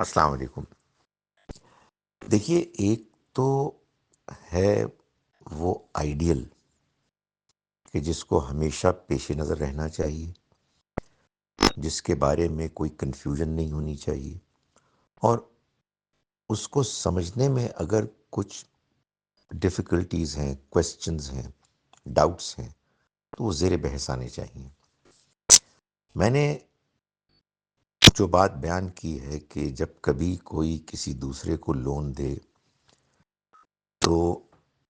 السلام علیکم۔ دیکھیے، ایک تو ہے وہ آئیڈیل کہ جس کو ہمیشہ پیش نظر رہنا چاہیے، جس کے بارے میں کوئی کنفیوژن نہیں ہونی چاہیے، اور اس کو سمجھنے میں اگر کچھ ڈفیکلٹیز ہیں، کویسچنز ہیں، ڈاؤٹس ہیں، تو وہ زیر بحث آنے چاہیے۔ میں نے جو بات بیان کی ہے کہ جب کبھی کوئی کسی دوسرے کو لون دے تو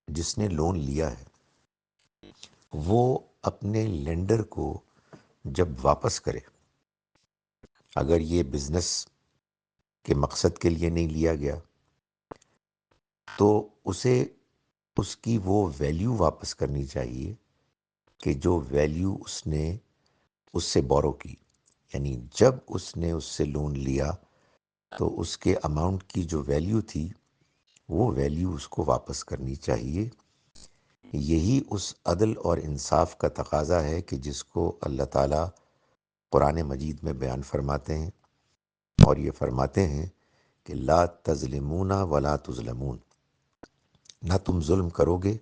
جس نے لون لیا ہے وہ اپنے لینڈر کو جب واپس کرے، اگر یہ بزنس کے مقصد کے لیے نہیں لیا گیا تو اسے اس کی وہ ویلیو واپس کرنی چاہیے کہ جو ویلیو اس نے اس سے بورو کی، یعنی جب اس نے اس سے لون لیا تو اس کے اماؤنٹ کی جو ویلیو تھی وہ ویلیو اس کو واپس کرنی چاہیے۔ یہی اس عدل اور انصاف کا تقاضا ہے کہ جس کو اللہ تعالیٰ قرآن مجید میں بیان فرماتے ہیں، اور یہ فرماتے ہیں کہ لا تظلمون ولا تظلمون، نہ تم ظلم کرو گے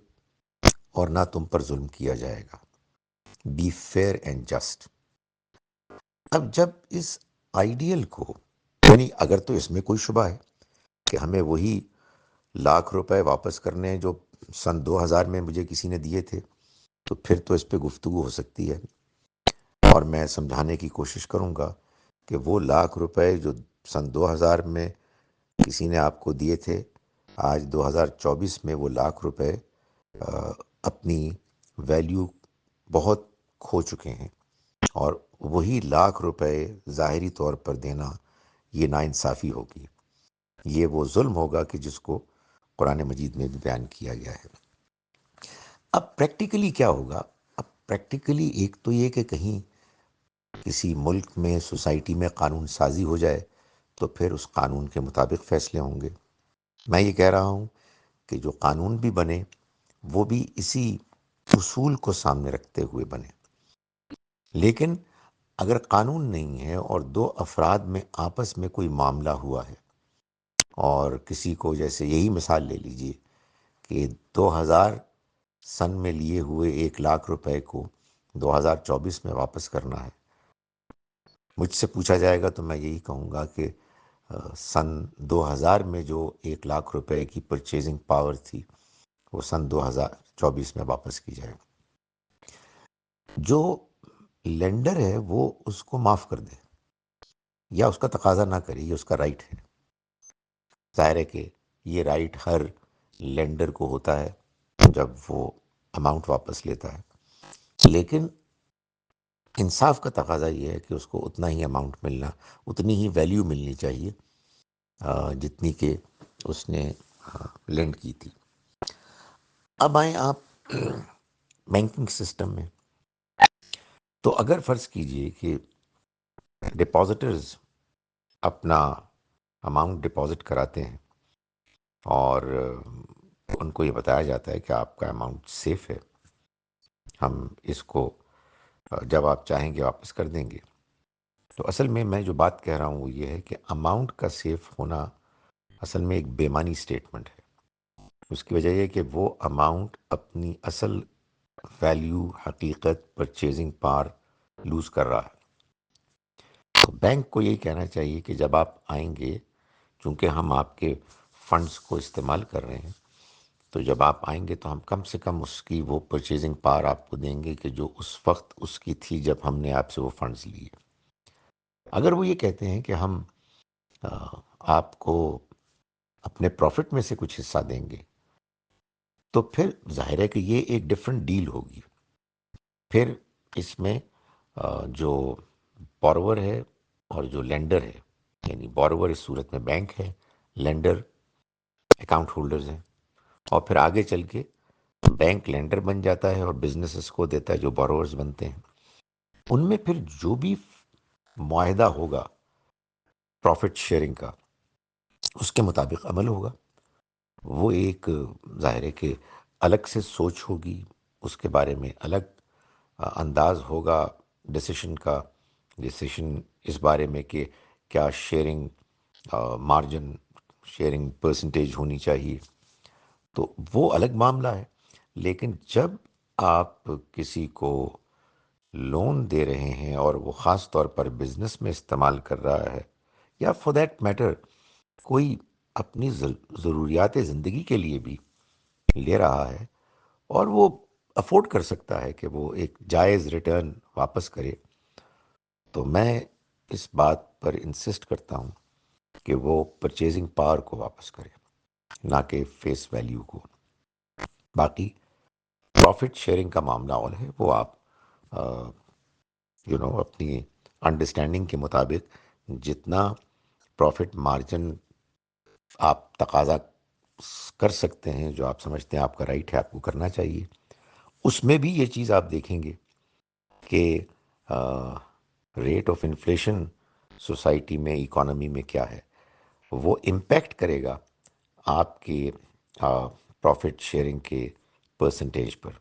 اور نہ تم پر ظلم کیا جائے گا۔ Be fair and just. اب جب اس آئیڈیل کو، یعنی اگر تو اس میں کوئی شبہ ہے کہ ہمیں وہی لاکھ روپے واپس کرنے ہیں جو سن 2000 میں مجھے کسی نے دیے تھے، تو پھر تو اس پہ گفتگو ہو سکتی ہے، اور میں سمجھانے کی کوشش کروں گا کہ وہ لاکھ روپے جو سن 2000 میں کسی نے آپ کو دیے تھے، آج 2024 میں وہ لاکھ روپے اپنی ویلیو بہت کھو چکے ہیں، اور وہی لاکھ روپے ظاہری طور پر دینا یہ ناانصافی ہوگی، یہ وہ ظلم ہوگا کہ جس کو قرآن مجید میں بھی بیان کیا گیا ہے۔ اب پریکٹیکلی کیا ہوگا؟ اب پریکٹیکلی ایک تو یہ کہ کہیں کسی ملک میں، سوسائٹی میں قانون سازی ہو جائے تو پھر اس قانون کے مطابق فیصلے ہوں گے۔ میں یہ کہہ رہا ہوں کہ جو قانون بھی بنے وہ بھی اسی اصول کو سامنے رکھتے ہوئے بنے، لیکن اگر قانون نہیں ہے اور دو افراد میں آپس میں کوئی معاملہ ہوا ہے، اور کسی کو، جیسے یہی مثال لے لیجئے کہ 2000 سن میں لیے ہوئے 1 لاکھ روپے کو 2024 میں واپس کرنا ہے، مجھ سے پوچھا جائے گا تو میں یہی کہوں گا کہ سن 2000 میں جو 1 لاکھ روپے کی پرچیزنگ پاور تھی وہ سن 2024 میں واپس کی جائے۔ جو لینڈر ہے وہ اس کو معاف کر دے یا اس کا تقاضا نہ کرے، یہ اس کا رائٹ ہے۔ ظاہر ہے کہ یہ رائٹ ہر لینڈر کو ہوتا ہے جب وہ اماؤنٹ واپس لیتا ہے، لیکن انصاف کا تقاضا یہ ہے کہ اس کو اتنا ہی اماؤنٹ ملنا، اتنی ہی ویلیو ملنی چاہیے جتنی کہ اس نے لینڈ کی تھی۔ اب آئیں آپ بینکنگ سسٹم میں، تو اگر فرض کیجئے کہ ڈپازٹرز اپنا اماؤنٹ ڈپازٹ کراتے ہیں اور ان کو یہ بتایا جاتا ہے کہ آپ کا اماؤنٹ سیف ہے، ہم اس کو جب آپ چاہیں گے واپس کر دیں گے، تو اصل میں جو بات کہہ رہا ہوں وہ یہ ہے کہ اماؤنٹ کا سیف ہونا اصل میں ایک بے معنی اسٹیٹمنٹ ہے۔ اس کی وجہ یہ کہ وہ اماؤنٹ اپنی اصل ویلیو، حقیقت، پرچیزنگ پار لوز کر رہا ہے۔ تو بینک کو یہی کہنا چاہیے کہ جب آپ آئیں گے، چونکہ ہم آپ کے فنڈز کو استعمال کر رہے ہیں، تو جب آپ آئیں گے تو ہم کم سے کم اس کی وہ پرچیزنگ پار آپ کو دیں گے کہ جو اس وقت اس کی تھی جب ہم نے آپ سے وہ فنڈز لیے۔ اگر وہ یہ کہتے ہیں کہ ہم آپ کو اپنے پروفٹ میں سے کچھ حصہ دیں گے، تو پھر ظاہر ہے کہ یہ ایک ڈفرینٹ ڈیل ہوگی۔ پھر اس میں جو بورور ہے اور جو لینڈر ہے، یعنی بورور اس صورت میں بینک ہے، لینڈر اکاؤنٹ ہولڈرز ہیں، اور پھر آگے چل کے بینک لینڈر بن جاتا ہے اور بزنسز کو دیتا ہے جو بورورز بنتے ہیں۔ ان میں پھر جو بھی معاہدہ ہوگا پروفٹ شیئرنگ کا، اس کے مطابق عمل ہوگا۔ وہ ایک ظاہر ہے کہ الگ سے سوچ ہوگی، اس کے بارے میں الگ انداز ہوگا ڈسیشن کا، ڈسیشن اس بارے میں کہ کیا شیئرنگ مارجن شیئرنگ پرسنٹیج ہونی چاہیے، تو وہ الگ معاملہ ہے۔ لیکن جب آپ کسی کو لون دے رہے ہیں اور وہ خاص طور پر بزنس میں استعمال کر رہا ہے، یا فور دیٹ میٹر کوئی اپنی ضروریات زندگی کے لیے بھی لے رہا ہے، اور وہ افورڈ کر سکتا ہے کہ وہ ایک جائز ریٹرن واپس کرے، تو میں اس بات پر انسسٹ کرتا ہوں کہ وہ پرچیزنگ پاور کو واپس کرے، نہ کہ فیس ویلیو کو۔ باقی پروفٹ شیئرنگ کا معاملہ اور ہے، وہ آپ اپنی انڈرسٹینڈنگ کے مطابق جتنا پروفٹ مارجن آپ تقاضا کر سکتے ہیں، جو آپ سمجھتے ہیں آپ کا رائٹ ہے، آپ کو کرنا چاہیے۔ اس میں بھی یہ چیز آپ دیکھیں گے کہ ریٹ آف انفلیشن سوسائٹی میں، اکانومی میں کیا ہے، وہ امپیکٹ کرے گا آپ کے پروفٹ شیئرنگ کے پرسنٹیج پر۔